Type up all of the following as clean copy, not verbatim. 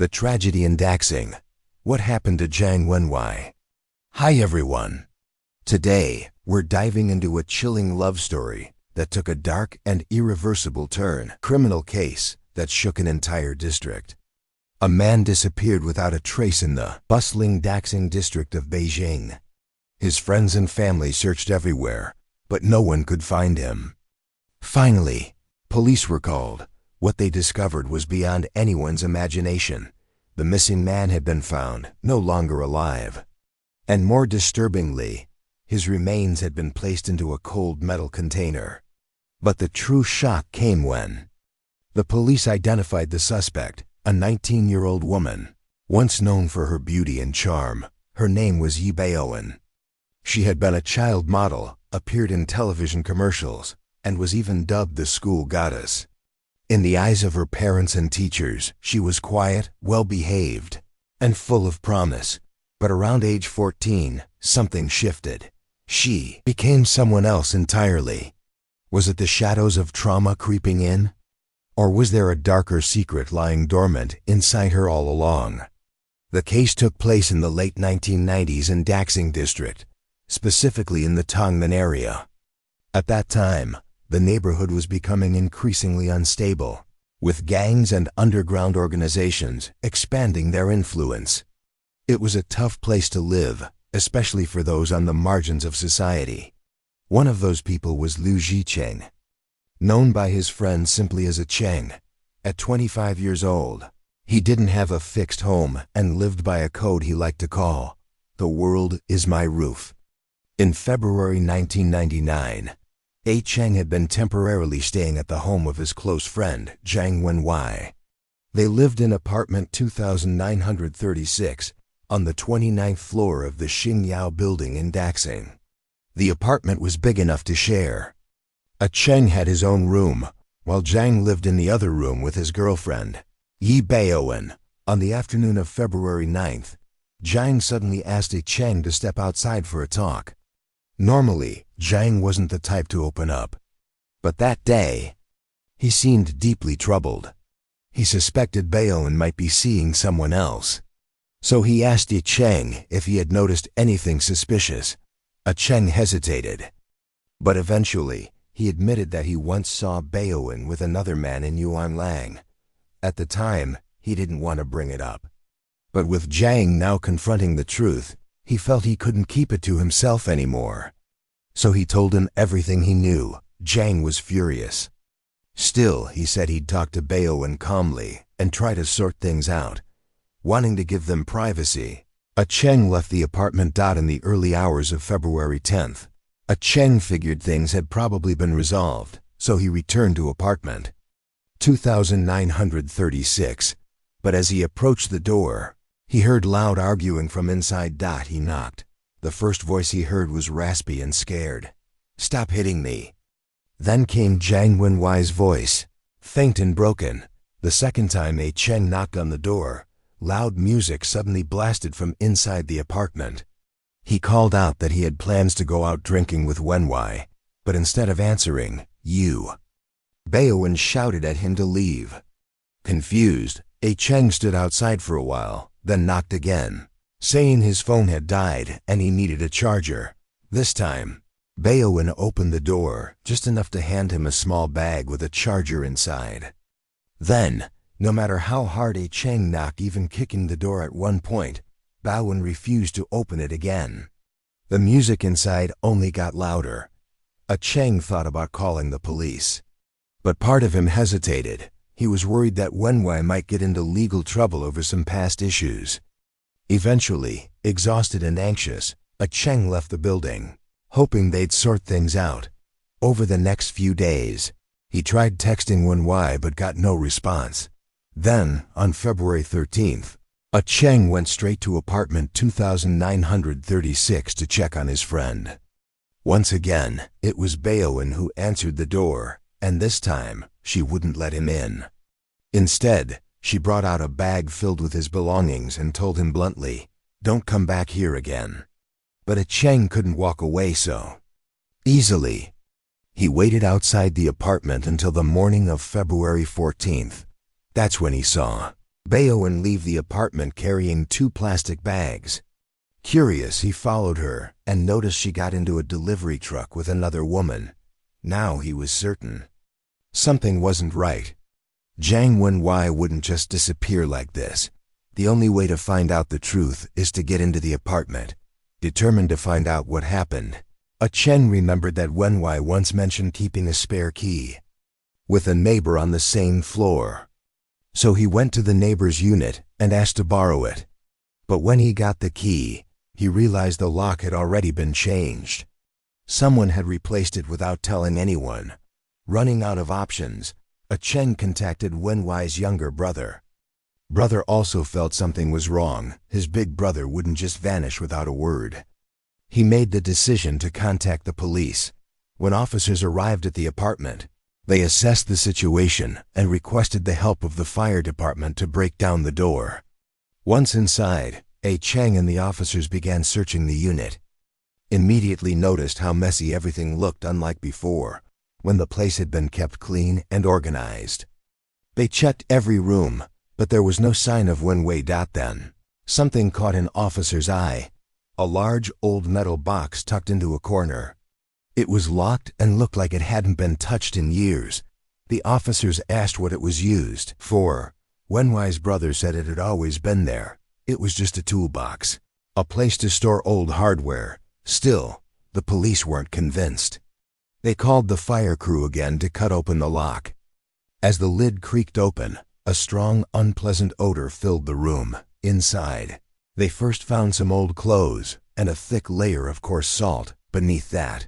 The tragedy in Daxing. What happened to Jiang Wenwei? Hi everyone. Today, we're diving into a chilling love story that took a dark and irreversible turn. Criminal case that shook an entire district. A man disappeared without a trace in the bustling Daxing district of Beijing. His friends and family searched everywhere, but no one could find him. Finally, police were called. What they discovered was beyond anyone's imagination. The missing man had been found, no longer alive. And more disturbingly, his remains had been placed into a cold metal container. But the true shock came when the police identified the suspect, a 19-year-old woman. Once known for her beauty and charm, her name was Yi Baowen. She had been a child model, appeared in television commercials, and was even dubbed the school goddess. In the eyes of her parents and teachers, she was quiet, well-behaved, and full of promise. But around age 14, something shifted. She became someone else entirely. Was it the shadows of trauma creeping in? Or was there a darker secret lying dormant inside her all along? The case took place in the late 1990s in Daxing district, specifically in the Tongnan area. At that time, the neighborhood was becoming increasingly unstable, with gangs and underground organizations expanding their influence. It was a tough place to live, especially for those on the margins of society. One of those people was Liu Zhicheng, known by his friends simply as a Cheng. At 25 years old, he didn't have a fixed home and lived by a code he liked to call, "The world is my roof." In February 1999, A. Cheng had been temporarily staying at the home of his close friend, Jiang Wenwei. They lived in apartment 2936 on the 29th floor of the Xingyao building in Daxing. The apartment was big enough to share. A Cheng had his own room, while Jiang lived in the other room with his girlfriend, Yi Baowen. On the afternoon of February 9th, Jiang suddenly asked A. Cheng to step outside for a talk. Normally, Jiang wasn't the type to open up. But that day, he seemed deeply troubled. He suspected Baowen might be seeing someone else. So he asked A. Cheng if he had noticed anything suspicious. A. Cheng hesitated. But eventually, he admitted that he once saw Baowen with another man in Yuanlang. At the time, he didn't want to bring it up. But with Jiang now confronting the truth, he felt he couldn't keep it to himself anymore. So he told him everything he knew. Jiang was furious. Still, he said he'd talk to Baowen calmly and try to sort things out, wanting to give them privacy. A. Cheng left the apartment. In the early hours of February 10th. A. Cheng figured things had probably been resolved, so he returned to apartment 2936. But as he approached the door, he heard loud arguing from inside. He knocked. The first voice he heard was raspy and scared. "Stop hitting me." Then came Jiang Wenwei's voice, faint and broken. The second time A. Cheng knocked on the door, loud music suddenly blasted from inside the apartment. He called out that he had plans to go out drinking with Wenwei, but instead of answering, "You." Baowen shouted at him to leave. Confused, A. Cheng stood outside for a while, then knocked again, saying his phone had died and he needed a charger. This time, Baowen opened the door just enough to hand him a small bag with a charger inside. Then, no matter how hard A. Cheng knocked, even kicking the door at one point, Baowen refused to open it again. The music inside only got louder. A. Cheng thought about calling the police. But part of him hesitated. He was worried that Wenwei might get into legal trouble over some past issues. Eventually, exhausted and anxious, A. Cheng left the building, hoping they'd sort things out. Over the next few days, he tried texting Wenwei but got no response. Then, on February 13th, A. Cheng went straight to apartment 2936 to check on his friend. Once again, it was Baowen who answered the door, and this time, she wouldn't let him in. Instead, she brought out a bag filled with his belongings and told him bluntly, "Don't come back here again." But A. Cheng couldn't walk away so easily. He waited outside the apartment until the morning of February 14th. That's when he saw Baowen leave the apartment carrying 2 plastic bags. Curious, he followed her and noticed she got into a delivery truck with another woman. Now he was certain something wasn't right. Zhang Wenwei wouldn't just disappear like this. The only way to find out the truth is to get into the apartment. Determined to find out what happened, Chen remembered that Wenwei once mentioned keeping a spare key with a neighbor on the same floor. So he went to the neighbor's unit and asked to borrow it. But when he got the key, he realized the lock had already been changed. Someone had replaced it without telling anyone. Running out of options, Chen contacted Wenwei's younger brother. Brother also felt something was wrong. His big brother wouldn't just vanish without a word. He made the decision to contact the police. When officers arrived at the apartment, they assessed the situation and requested the help of the fire department to break down the door. Once inside, Chang and the officers began searching the unit. Immediately noticed how messy everything looked, unlike before, when the place had been kept clean and organized. They checked every room, but there was no sign of Wenwei. Then something caught an officer's eye. A large old metal box tucked into a corner. It was locked and looked like it hadn't been touched in years. The officers asked what it was used for. Wenwei's brother said it had always been there. It was just a toolbox, a place to store old hardware. Still, the police weren't convinced. They called the fire crew again to cut open the lock. As the lid creaked open, a strong, unpleasant odor filled the room. Inside, they first found some old clothes and a thick layer of coarse salt. Beneath that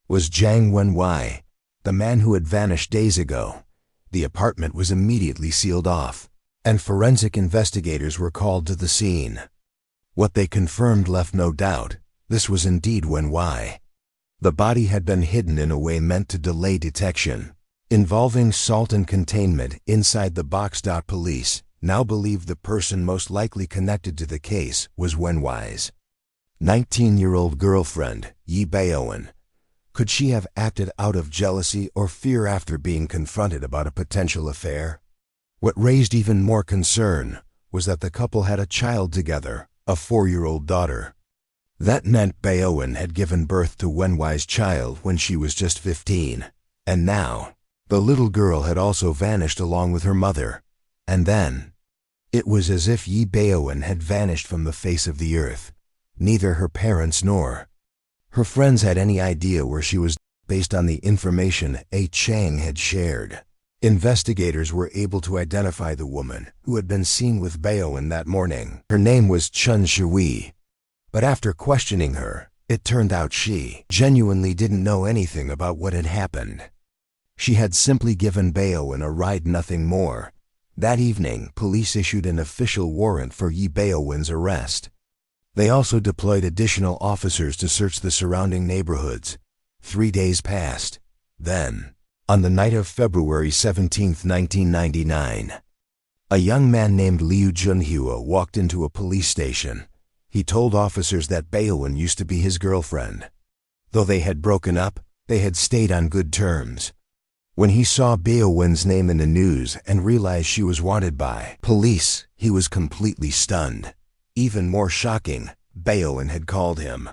was Zhang Wenwei, the man who had vanished days ago. The apartment was immediately sealed off, and forensic investigators were called to the scene. What they confirmed left no doubt. This was indeed Wenwei. The body had been hidden in a way meant to delay detection, involving salt and containment inside the box. Police now believed the person most likely connected to the case was Wenwei's 19-year-old girlfriend, Yi Baowen. Could she have acted out of jealousy or fear after being confronted about a potential affair? What raised even more concern was that the couple had a child together, a 4-year-old daughter. That meant Baowen had given birth to Wenwei's child when she was just 15, and now the little girl had also vanished along with her mother. And then it was as if Yi Baowen had vanished from the face of the earth. Neither her parents nor her friends had any idea where she was. Based on the information Chang had shared, investigators were able to identify the woman who had been seen with Baowen that morning. Her name was Chun Shui. But after questioning her, it turned out she genuinely didn't know anything about what had happened. She had simply given Baowen a ride, nothing more. That evening, police issued an official warrant for Yi Baowen's arrest. They also deployed additional officers to search the surrounding neighborhoods. 3 days passed. Then, on the night of February 17, 1999, a young man named Liu Junhua walked into a police station. He told officers that Baowen used to be his girlfriend. Though they had broken up, they had stayed on good terms. When he saw Baowen's name in the news and realized she was wanted by police, he was completely stunned. Even more shocking, Baowen had called him.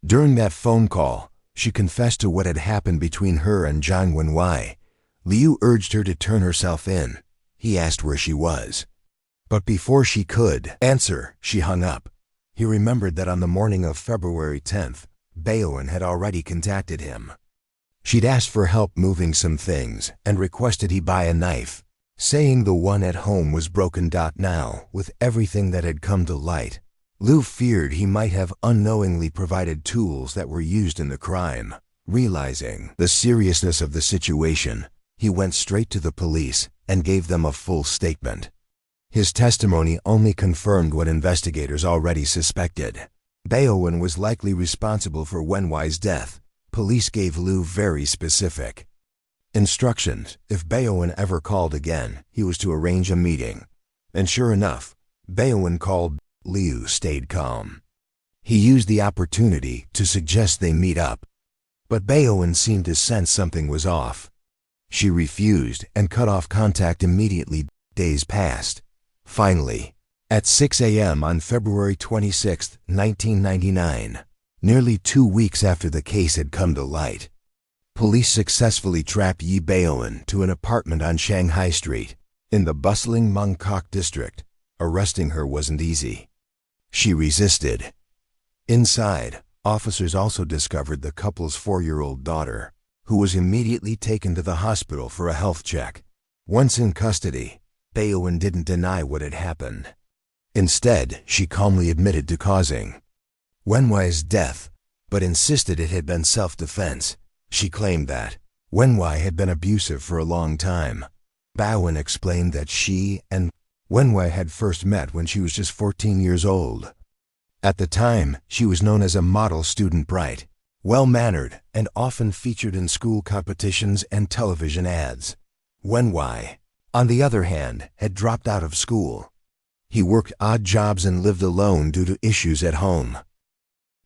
During that phone call, she confessed to what had happened between her and Zhang Wenwei. Liu urged her to turn herself in. He asked where she was. But before she could answer, she hung up. He remembered that on the morning of February 10th, Baowen had already contacted him. She'd asked for help moving some things and requested he buy a knife, saying the one at home was broken. Now, with everything that had come to light, Liu feared he might have unknowingly provided tools that were used in the crime. Realizing the seriousness of the situation, he went straight to the police and gave them a full statement. His testimony only confirmed what investigators already suspected. Baowen was likely responsible for Wenwei's death. Police gave Liu very specific instructions. If Baowen ever called again, he was to arrange a meeting. And sure enough, Baowen called. Liu stayed calm. He used the opportunity to suggest they meet up. But Baowen seemed to sense something was off. She refused and cut off contact immediately. Days passed. Finally, at 6 a.m. on February 26, 1999, nearly 2 weeks after the case had come to light, police successfully trapped Yi Baoen to an apartment on Shanghai Street in the bustling Mongkok district. Arresting her wasn't easy. She resisted. Inside, officers also discovered the couple's 4-year-old daughter, who was immediately taken to the hospital for a health check. Once in custody, Baoen didn't deny what had happened. Instead, she calmly admitted to causing Wenwai's death, but insisted it had been self-defense. She claimed that Wenwai had been abusive for a long time. Baoen explained that she and Wenwai had first met when she was just 14 years old. At the time, she was known as a model student, bright, well-mannered, and often featured in school competitions and television ads. Wenwai, on the other hand, had dropped out of school. He worked odd jobs and lived alone due to issues at home.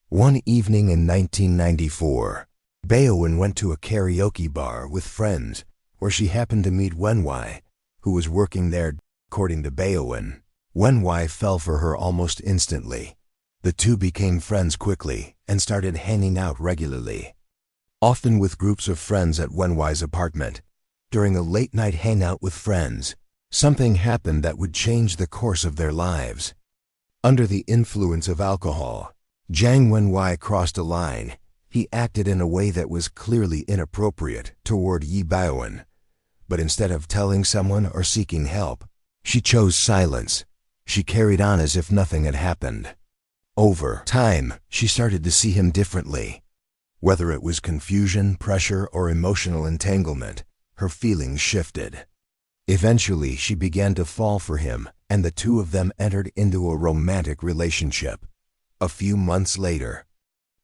One evening in 1994, Baoen went to a karaoke bar with friends where she happened to meet Wenwai, who was working there. According to Baoen, Wenwai fell for her almost instantly. The two became friends quickly and started hanging out regularly, often with groups of friends at Wenwai's apartment. During a late-night hangout with friends, something happened that would change the course of their lives. Under the influence of alcohol, Zhang Wenwai crossed a line. He acted in a way that was clearly inappropriate toward Yi Baoen, but instead of telling someone or seeking help, she chose silence. She carried on as if nothing had happened. Over time, she started to see him differently. Whether it was confusion, pressure, or emotional entanglement, her feelings shifted. Eventually, she began to fall for him, and the two of them entered into a romantic relationship. A few months later,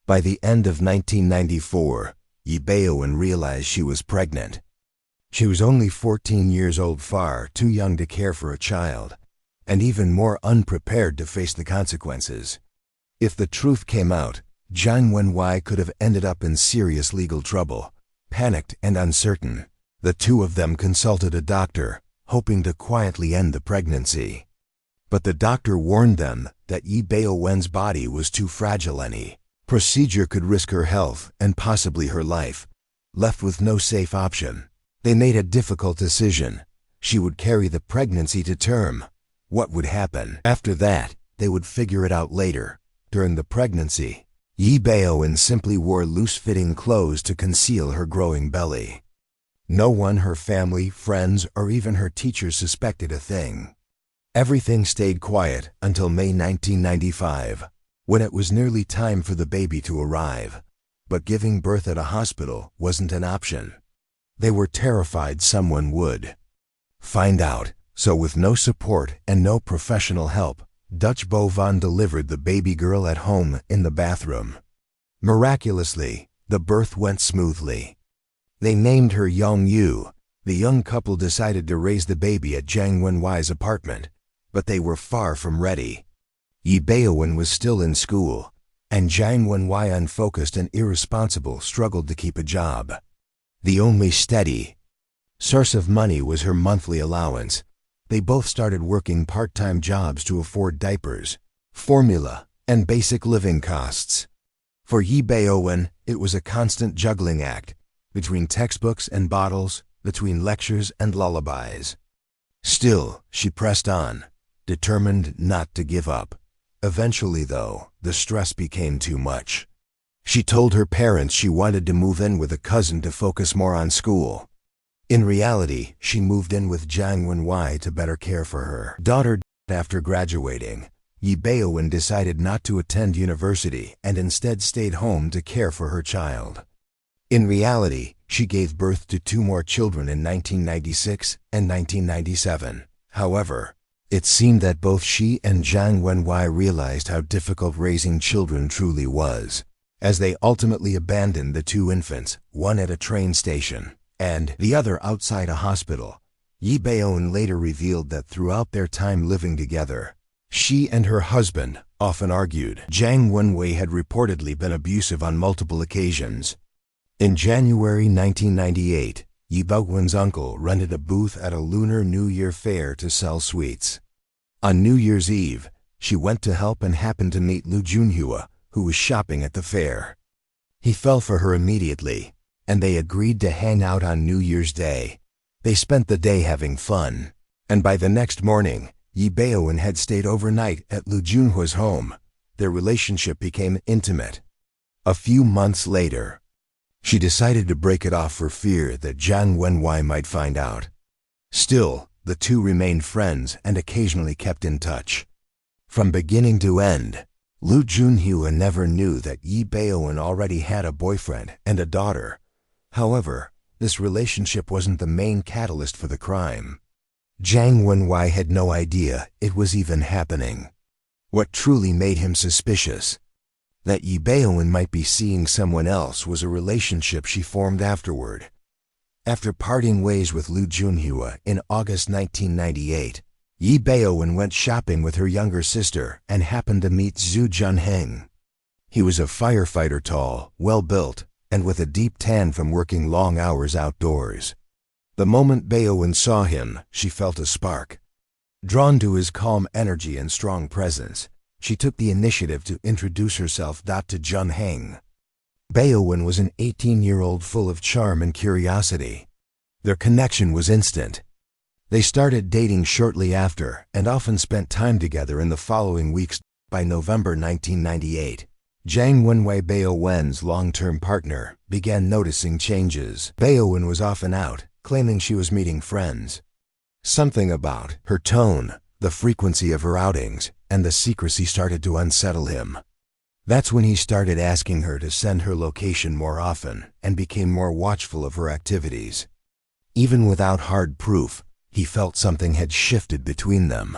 by the end of 1994, Yi Baoen realized she was pregnant. She was only 14 years old, far too young to care for a child, and even more unprepared to face the consequences. If the truth came out, Zhang Wenwai could have ended up in serious legal trouble. Panicked and uncertain, the two of them consulted a doctor, hoping to quietly end the pregnancy. But the doctor warned them that Yi Baoen's body was too fragile. Any procedure could risk her health and possibly her life. Left with no safe option, they made a difficult decision. She would carry the pregnancy to term. What would happen after that, they would figure it out later. During the pregnancy, Yi Baoen simply wore loose-fitting clothes to conceal her growing belly. No one, her family, friends, or even her teachers suspected a thing. Everything stayed quiet until May 1995, when it was nearly time for the baby to arrive. But giving birth at a hospital wasn't an option. They were terrified someone would find out, so with no support and no professional help, Dutch Bovan delivered the baby girl at home in the bathroom. Miraculously, the birth went smoothly. They named her Yongyu. The young couple decided to raise the baby at Zhang Wenwai's apartment, but they were far from ready. Yi Baoen was still in school, and Zhang Wenwai, unfocused and irresponsible, struggled to keep a job. The only steady source of money was her monthly allowance. They both started working part-time jobs to afford diapers, formula, and basic living costs. For Yi Baoen, it was a constant juggling act, between textbooks and bottles, between lectures and lullabies. Still, she pressed on, determined not to give up. Eventually, though, the stress became too much. She told her parents she wanted to move in with a cousin to focus more on school. In reality, she moved in with Zhang Wenwai to better care for her daughter. After graduating, Yi Baoen decided not to attend university and instead stayed home to care for her child. In reality, she gave birth to 2 more children in 1996 and 1997. However, it seemed that both she and Zhang Wenwai realized how difficult raising children truly was, as they ultimately abandoned the 2 infants, one at a train station and the other outside a hospital. Yi Baoen later revealed that throughout their time living together, she and her husband often argued. Zhang Wenwai had reportedly been abusive on multiple occasions. In January 1998, Yi Baoen's uncle rented a booth at a Lunar New Year fair to sell sweets. On New Year's Eve, she went to help and happened to meet Lee Junhua, who was shopping at the fair. He fell for her immediately, and they agreed to hang out on New Year's Day. They spent the day having fun, and by the next morning, Yi Baeowon had stayed overnight at Lee Junhua's home. Their relationship became intimate. A few months later, she decided to break it off for fear that Jang Wenwei might find out. Still, the two remained friends and occasionally kept in touch. From beginning to end, Lee Junhua never knew that Yi Baeowon already had a boyfriend and a daughter. However, this relationship wasn't the main catalyst for the crime. Jang Wenwei had no idea it was even happening. What truly made him suspicious, that Yi Baeowon might be seeing someone else, was a relationship she formed afterward. After parting ways with Lee Junhua in August 1998, Yi Baeowon went shopping with her younger sister and happened to meet Zhu Junheng. He was a firefighter, tall, well-built, and with a deep tan from working long hours outdoors. The moment Baeowon saw him, she felt a spark. Drawn to his calm energy and strong presence, she took the initiative to introduce herself to Junheng. Baeowon was an 18-year-old full of charm and curiosity. Their connection was instant. They started dating shortly after and often spent time together in the following weeks. By November 1998, Jang Wenwei, Baeowon's long-term partner, began noticing changes. Baeowon was often out, claiming she was meeting friends. Something about her tone, the frequency of her outings, and the secrecy started to unsettle him. That's when he started asking her to send her location more often and became more watchful of her activities. Even without hard proof, he felt something had shifted between them.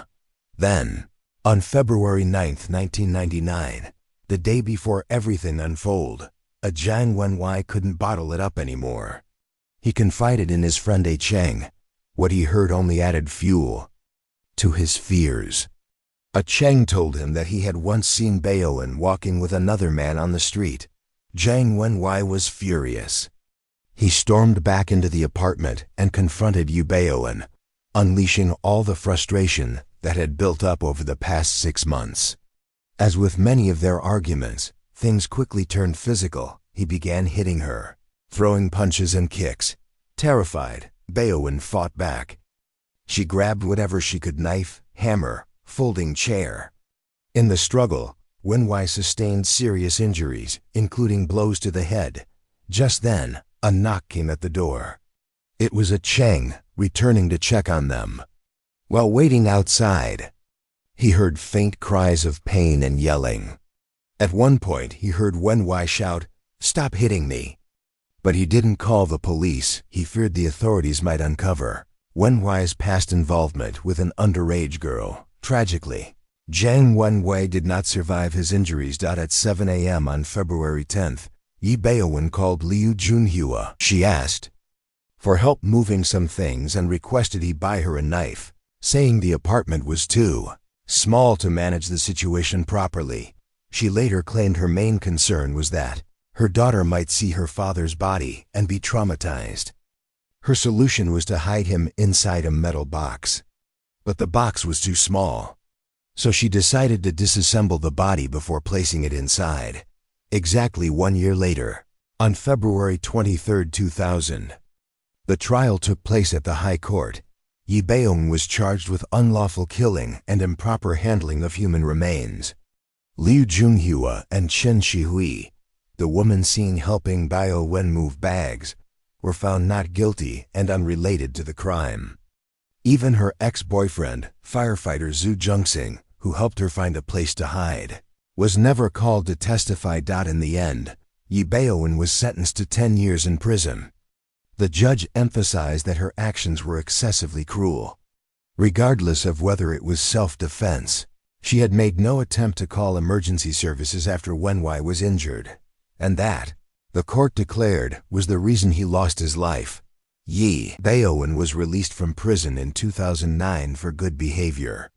Then, on February 9, 1999, the day before everything unfolded, Jang Wenwei couldn't bottle it up anymore. He confided in his friend A Cheng. What he heard only added fuel to his fears. A Cheng told him that he had once seen Baeowon walking with another man on the street. Jang Wenwei was furious. He stormed back into the apartment and confronted Yi Baeowon, unleashing all the frustration that had built up over the past 6 months. As with many of their arguments, things quickly turned physical. He began hitting her, throwing punches and kicks. Terrified, Baeowon fought back. She grabbed whatever she could: knife, hammer, folding chair. In the struggle, Wenwei sustained serious injuries, including blows to the head. Just then, a knock came at the door. It was a Cheng, returning to check on them. While waiting outside, he heard faint cries of pain and yelling. At one point, he heard Wenwei shout, "Stop hitting me." But he didn't call the police. He feared the authorities might uncover Wenwei's past involvement with an underage girl. Tragically, Jang Wenwei did not survive his injuries. At 7 a.m. on February 10th, Yi Baeowon called Lee Junhua. She asked for help moving some things and requested he buy her a knife, saying the apartment was too small to manage the situation properly. She later claimed her main concern was that her daughter might see her father's body and be traumatized. Her solution was to hide him inside a metal box. But the box was too small, so she decided to disassemble the body before placing it inside. Exactly 1 year later, on February 23, 2000, the trial took place at the High Court. Yi Baeowon was charged with unlawful killing and improper handling of human remains. Lee Junhua and Chen Shihui, the woman seen helping Baeowon move bags, were found not guilty and unrelated to the crime. Even her ex-boyfriend, firefighter Zhu Junxing, who helped her find a place to hide, was never called to testify. In the end, Yi Baeowon was sentenced to 10 years in prison. The judge emphasized that her actions were excessively cruel. Regardless of whether it was self-defense, she had made no attempt to call emergency services after Wenwei was injured, and that, the court declared, was the reason he lost his life. Yi Baeowon was released from prison in 2009 for good behavior.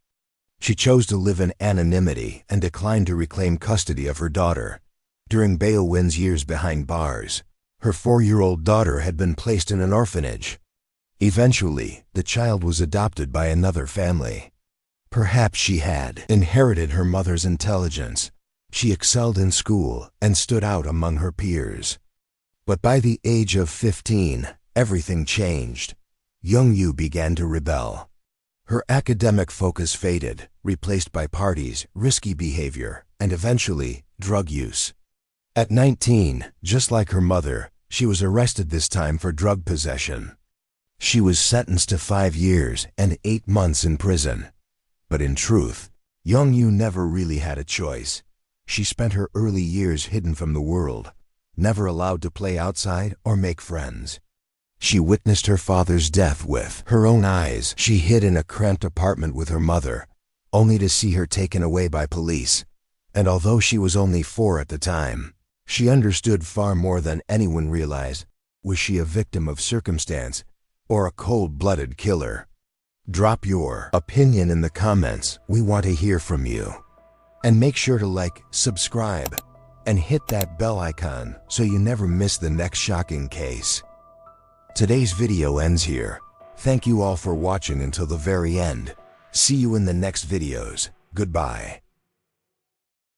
She chose to live in anonymity and declined to reclaim custody of her daughter. During Baeowon's years behind bars, her 4-year-old daughter had been placed in an orphanage. Eventually, the child was adopted by another family. Perhaps she had inherited her mother's intelligence. She excelled in school and stood out among her peers. But by the age of 15, everything changed. Young Yu began to rebel. Her academic focus faded, replaced by parties, risky behavior, and eventually, drug use. At 19, just like her mother, she was arrested this time for drug possession. She was sentenced to 5 years and 8 months in prison. But in truth, Young Yu never really had a choice. She spent her early years hidden from the world, never allowed to play outside or make friends. She witnessed her father's death with her own eyes. She hid in a cramped apartment with her mother, only to see her taken away by police. And although she was only 4 at the time, she understood far more than anyone realized. Was she a victim of circumstance or a cold-blooded killer? Drop your opinion in the comments. We want to hear from you. And make sure to like, subscribe, and hit that bell icon so you never miss the next shocking case. Today's video ends here. Thank you all for watching until the very end. See you in the next videos. Goodbye.